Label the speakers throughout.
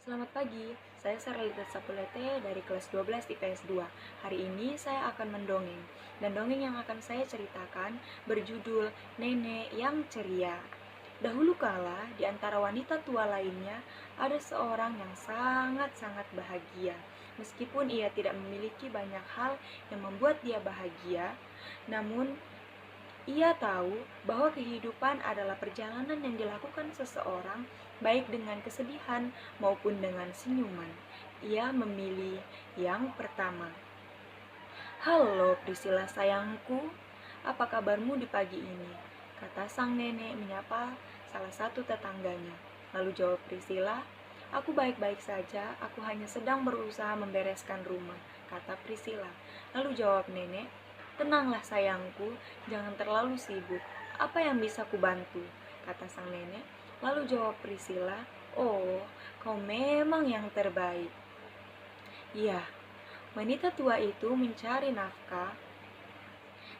Speaker 1: Selamat pagi, saya Saralita Sapulete dari kelas 12 IPS 2. Hari ini saya akan mendongeng, dan dongeng yang akan saya ceritakan berjudul Nenek yang Ceria. Dahulu kala, di antara wanita tua lainnya, ada seorang yang sangat-sangat bahagia. Meskipun ia tidak memiliki banyak hal yang membuat dia bahagia, namun ia tahu bahwa kehidupan adalah perjalanan yang dilakukan seseorang, baik dengan kesedihan maupun dengan senyuman. Ia memilih yang pertama. "Halo Priscilla sayangku, apa kabarmu di pagi ini?" kata sang nenek menyapa salah satu tetangganya. Lalu jawab Priscilla, "Aku baik-baik saja, aku hanya sedang berusaha membereskan rumah," kata Priscilla. Lalu jawab nenek, "Tenanglah sayangku, jangan terlalu sibuk. Apa yang bisa kubantu?" kata sang nenek. Lalu jawab Priscilla, "Oh, kau memang yang terbaik." Ya, wanita tua itu mencari nafkah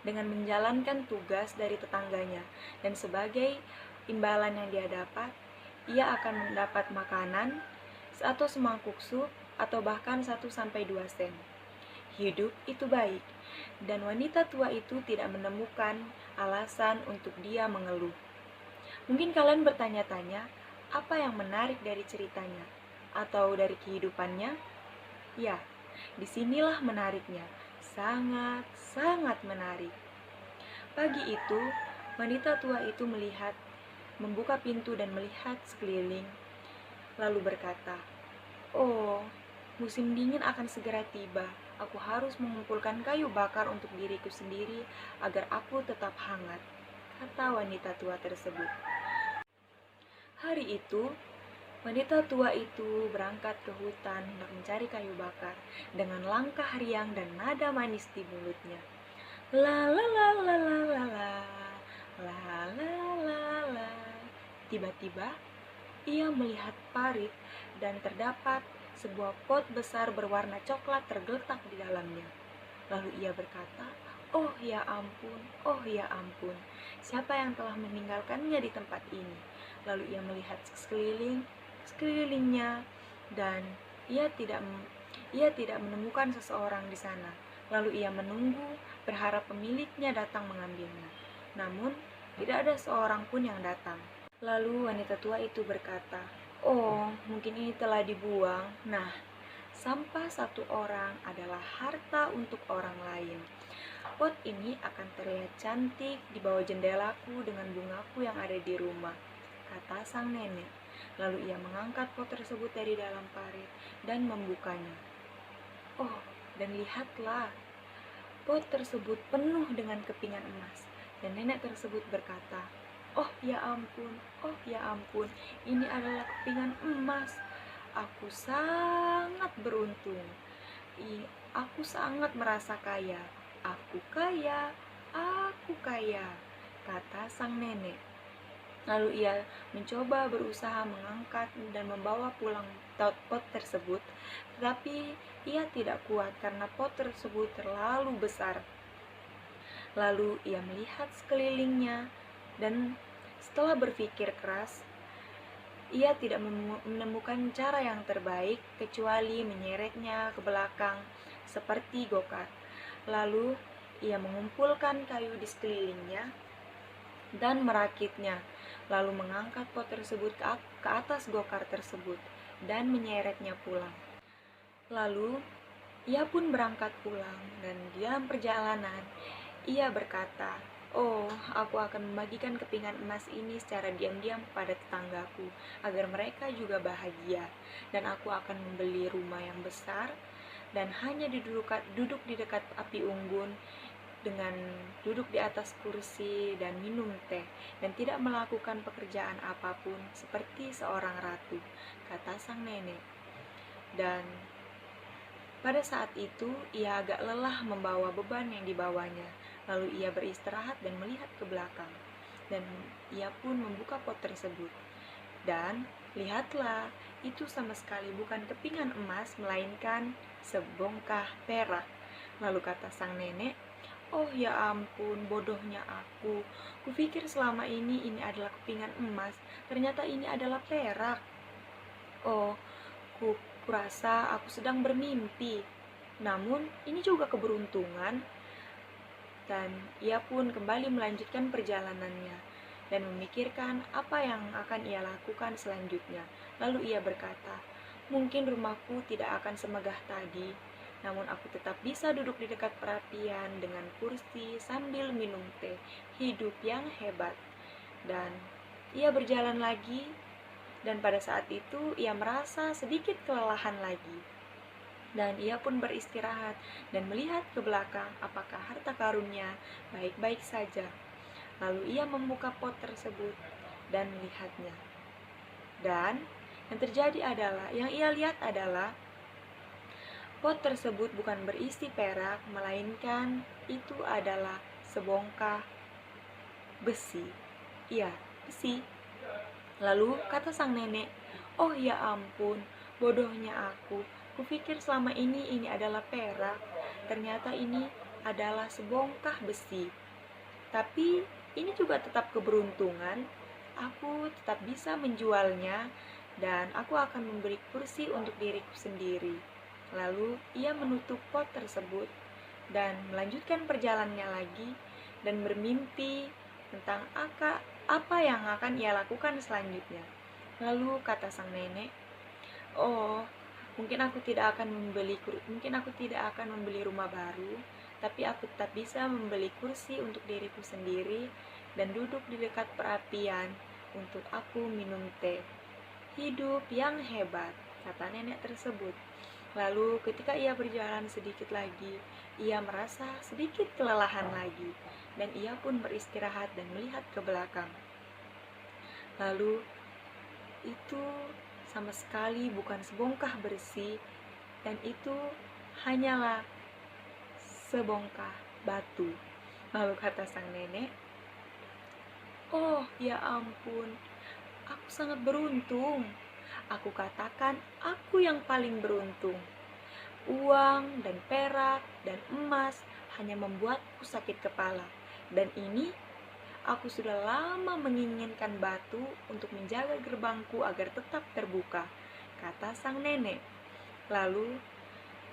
Speaker 1: dengan menjalankan tugas dari tetangganya, dan sebagai imbalan yang dia dapat, ia akan mendapat makanan atau semangkuk sup atau bahkan 1 sampai 2 sen. Hidup itu baik, dan wanita tua itu tidak menemukan alasan untuk dia mengeluh. Mungkin kalian bertanya-tanya, apa yang menarik dari ceritanya atau dari kehidupannya? Ya, disinilah menariknya, sangat-sangat menarik. Pagi itu, wanita tua itu membuka pintu dan melihat sekeliling, lalu berkata, "Oh, musim dingin akan segera tiba. Aku harus mengumpulkan kayu bakar untuk diriku sendiri agar aku tetap hangat," kata wanita tua tersebut. Hari itu, wanita tua itu berangkat ke hutan untuk mencari kayu bakar dengan langkah riang dan nada manis di mulutnya. La la la la la la la, la la la la. Tiba-tiba, ia melihat parit dan terdapat sebuah pot besar berwarna coklat tergeletak di dalamnya. Lalu ia berkata, "Oh ya ampun, oh ya ampun, siapa yang telah meninggalkannya di tempat ini?" Lalu ia melihat sekelilingnya dan ia tidak menemukan seseorang di sana. Lalu ia menunggu, berharap pemiliknya datang mengambilnya. Namun, tidak ada seorang pun yang datang. Lalu wanita tua itu berkata, "Oh, mungkin ini telah dibuang. Nah, sampah satu orang adalah harta untuk orang lain. Pot ini akan terlihat cantik di bawah jendelaku dengan bungaku yang ada di rumah," kata sang nenek. Lalu ia mengangkat pot tersebut dari dalam parit dan membukanya. Oh, dan lihatlah, pot tersebut penuh dengan kepingan emas. Dan nenek tersebut berkata, "Oh ya ampun, oh ya ampun, ini adalah kepingan emas. Aku sangat beruntung. Aku sangat merasa kaya. Aku kaya, aku kaya," kata sang nenek. Lalu ia mencoba berusaha mengangkat dan membawa pulang pot tersebut, tetapi ia tidak kuat karena pot tersebut terlalu besar. Lalu ia melihat sekelilingnya dan setelah berpikir keras, ia tidak menemukan cara yang terbaik kecuali menyeretnya ke belakang seperti go-kart. Lalu ia mengumpulkan kayu di sekelilingnya dan merakitnya, lalu mengangkat pot tersebut ke atas go-kart tersebut dan menyeretnya pulang. Lalu ia pun berangkat pulang, dan di dalam perjalanan ia berkata, "Oh, aku akan membagikan kepingan emas ini secara diam-diam kepada tetanggaku, agar mereka juga bahagia. Dan aku akan membeli rumah yang besar, dan hanya duduk di dekat api unggun, dengan duduk di atas kursi dan minum teh, dan tidak melakukan pekerjaan apapun seperti seorang ratu," kata sang nenek. Dan pada saat itu, ia agak lelah membawa beban yang dibawanya. Lalu ia beristirahat dan melihat ke belakang. Dan ia pun membuka pot tersebut. Dan lihatlah, itu sama sekali bukan kepingan emas, melainkan sebongkah perak. Lalu kata sang nenek, "Oh ya ampun, bodohnya aku. Kupikir selama ini adalah kepingan emas, ternyata ini adalah perak. Oh, Kurasa aku sedang bermimpi. Namun, ini juga keberuntungan. Dan ia pun kembali melanjutkan perjalanannya dan memikirkan apa yang akan ia lakukan selanjutnya. Lalu ia berkata, "Mungkin rumahku tidak akan semegah tadi, namun aku tetap bisa duduk di dekat perapian dengan kursi sambil minum teh. Hidup yang hebat." Dan ia berjalan lagi, dan pada saat itu ia merasa sedikit kelelahan lagi. Dan ia pun beristirahat dan melihat ke belakang apakah harta karunnya baik-baik saja. Lalu ia membuka pot tersebut dan melihatnya. Dan yang terjadi adalah, yang ia lihat adalah pot tersebut bukan berisi perak, melainkan itu adalah sebongkah besi. Iya, besi. Lalu kata sang nenek, "Oh ya ampun, bodohnya aku. Kupikir selama ini adalah perak. Ternyata ini adalah sebongkah besi. Tapi ini juga tetap keberuntungan. Aku tetap bisa menjualnya dan aku akan memberi kursi untuk diriku sendiri." Lalu ia menutup pot tersebut dan melanjutkan perjalanannya lagi dan bermimpi tentang apa yang akan ia lakukan selanjutnya. Lalu kata sang nenek, "Oh, mungkin aku tidak akan membeli rumah baru, tapi aku tetap bisa membeli kursi untuk diriku sendiri dan duduk di dekat perapian untuk aku minum teh. Hidup yang hebat," kata nenek tersebut. Lalu ketika ia berjalan sedikit lagi, ia merasa sedikit kelelahan lagi, dan ia pun beristirahat dan melihat ke belakang. Lalu itu sama sekali bukan sebongkah besi, dan itu hanyalah sebongkah batu. Lalu kata sang nenek, "Oh ya ampun, aku sangat beruntung. Aku katakan aku yang paling beruntung. Uang dan perak dan emas hanya membuatku sakit kepala. Dan ini, aku sudah lama menginginkan batu untuk menjaga gerbangku agar tetap terbuka," kata sang nenek. Lalu,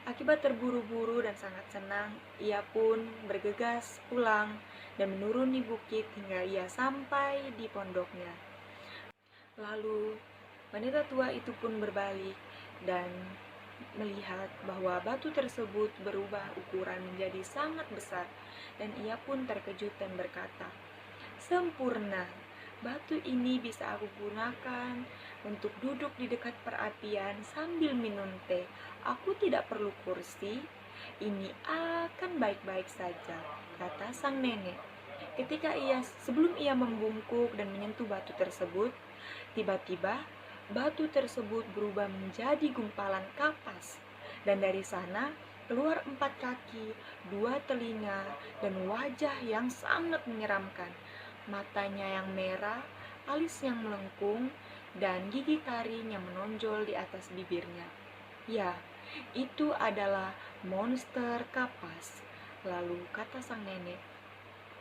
Speaker 1: akibat terburu-buru dan sangat senang, ia pun bergegas pulang dan menuruni bukit hingga ia sampai di pondoknya. Lalu, wanita tua itu pun berbalik dan melihat bahwa batu tersebut berubah ukuran menjadi sangat besar, dan ia pun terkejut dan berkata, "Sempurna, batu ini bisa aku gunakan untuk duduk di dekat perapian sambil minum teh. Aku tidak perlu kursi, ini akan baik-baik saja," kata sang nenek. Sebelum ia membungkuk dan menyentuh batu tersebut, tiba-tiba batu tersebut berubah menjadi gumpalan kapas, dan dari sana keluar 4 kaki, 2 telinga, dan wajah yang sangat menyeramkan. Matanya yang merah, alis yang melengkung, dan gigi taring yang menonjol di atas bibirnya. Ya, itu adalah monster kapas. Lalu kata sang nenek,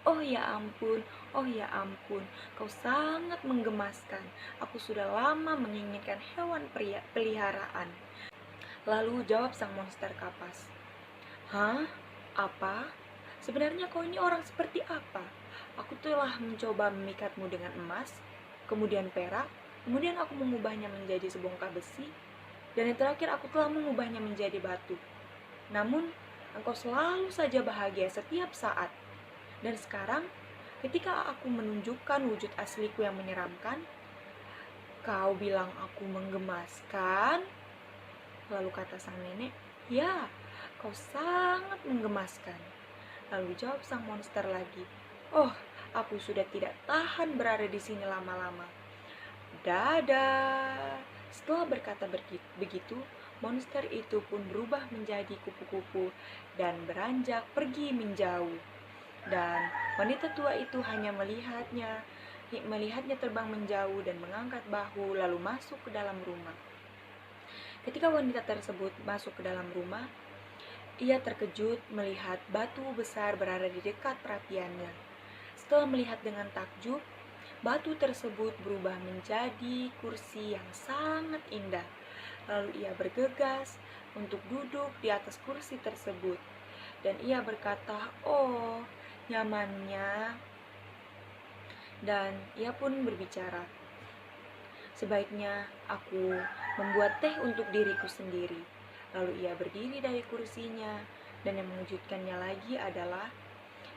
Speaker 1: "Oh ya ampun, oh ya ampun, kau sangat menggemaskan. Aku sudah lama menginginkan hewan peliharaan." Lalu jawab sang monster kapas, "Hah? Apa? Sebenarnya kau ini orang seperti apa? Aku telah mencoba memikatmu dengan emas, kemudian perak, kemudian aku mengubahnya menjadi sebongkah besi, dan yang terakhir aku telah mengubahnya menjadi batu. Namun, engkau selalu saja bahagia setiap saat. Dan sekarang, ketika aku menunjukkan wujud asliku yang menyeramkan, kau bilang aku menggemaskan." Lalu kata sang nenek, "Ya, kau sangat menggemaskan." Lalu jawab sang monster lagi, "Oh, aku sudah tidak tahan berada di sini lama-lama. Dadah." Setelah berkata begitu, monster itu pun berubah menjadi kupu-kupu dan beranjak pergi menjauh. Dan wanita tua itu hanya melihatnya terbang menjauh dan mengangkat bahu lalu masuk ke dalam rumah. Ketika wanita tersebut masuk ke dalam rumah, ia terkejut melihat batu besar berada di dekat perapiannya. Setelah melihat dengan takjub, batu tersebut berubah menjadi kursi yang sangat indah. Lalu ia bergegas untuk duduk di atas kursi tersebut. Dan ia berkata, "Oh, nyamannya." Dan ia pun berbicara, "Sebaiknya aku membuat teh untuk diriku sendiri." Lalu ia berdiri dari kursinya, dan yang mengejutkannya lagi adalah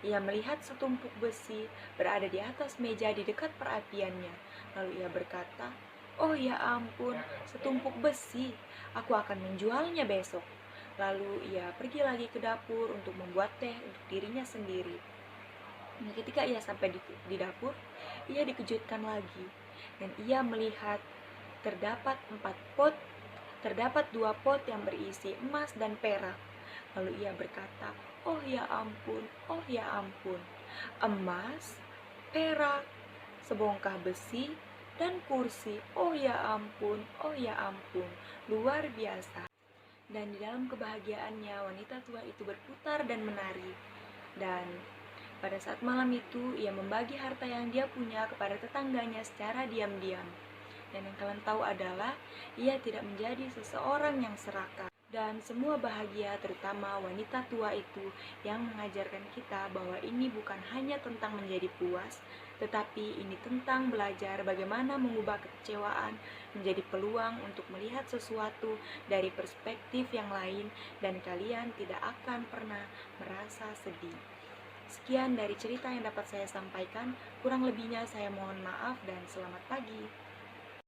Speaker 1: ia melihat setumpuk besi berada di atas meja di dekat perapiannya. Lalu ia berkata, "Oh ya ampun, setumpuk besi. Aku akan menjualnya besok." Lalu ia pergi lagi ke dapur untuk membuat teh untuk dirinya sendiri. Dan ketika ia sampai di dapur, ia dikejutkan lagi. Dan ia melihat terdapat 4 pot, terdapat 2 pot yang berisi emas dan perak. Lalu ia berkata, "Oh ya ampun, oh ya ampun, emas, perak, sebongkah besi, dan kursi. Oh ya ampun, oh ya ampun, luar biasa." Dan di dalam kebahagiaannya, wanita tua itu berputar dan menari. Dan pada saat malam itu, ia membagi harta yang dia punya kepada tetangganya secara diam-diam. Dan yang kalian tahu adalah, ia tidak menjadi seseorang yang serakah. Dan semua bahagia, terutama wanita tua itu, yang mengajarkan kita bahwa ini bukan hanya tentang menjadi puas, tetapi ini tentang belajar bagaimana mengubah kekecewaan menjadi peluang untuk melihat sesuatu dari perspektif yang lain, dan kalian tidak akan pernah merasa sedih. Sekian dari cerita yang dapat saya sampaikan, kurang lebihnya saya mohon maaf dan selamat pagi.